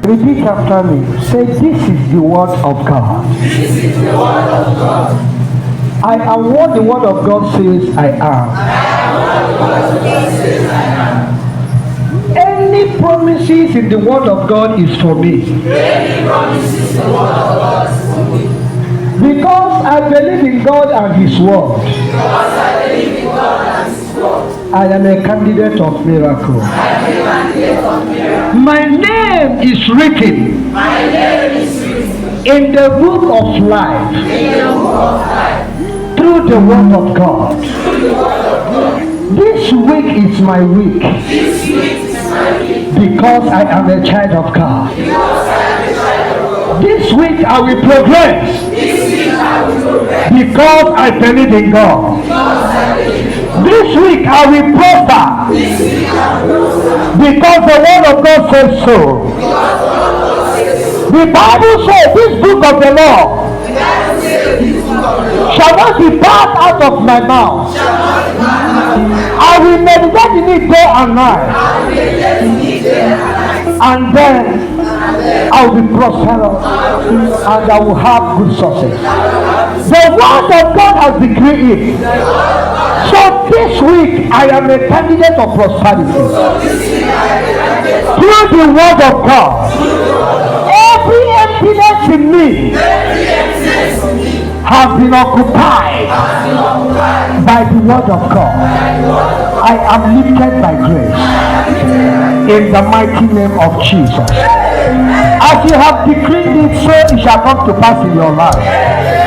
Repeat after me. Say, this is the word of God. This is the word of God. I am what the word of God says I am. I am what the word of God says I am. Any promises in the word of God is for me. Any promises in the word of God is for me. Because I believe in God and His word. Because I believe in God and His word. I am a candidate of miracle. I am a candidate of miracle. My name is written. My name is written in the book of life. in the book of life. Through the word of God. Through the word of God. This week is my week. This week is my week. Because I am a child of God. Because I am a child of God. This week I will progress. This week I will progress. Because I believe in God. Because I believe in God. This week I will prosper. This week I will prosper. Because the word of God says so. Because the word of God says so. The Bible says this book of the law The Bible says this book of the law shall not depart out of my mouth. shall not depart out of my mouth. I will meditate in it day and night. I will meditate in it day and night. And then I will be prosperous. And I will have good success. The word of God has decreed it. So this week I am a candidate of prosperity. So this week I am a candidate of Through the word of God. Every emptiness in me every emptiness in me has been occupied has been occupied by the word of God. by the word of God. I am lifted by grace in the mighty name of Jesus. As you have decreed it, so it shall come to pass in your life.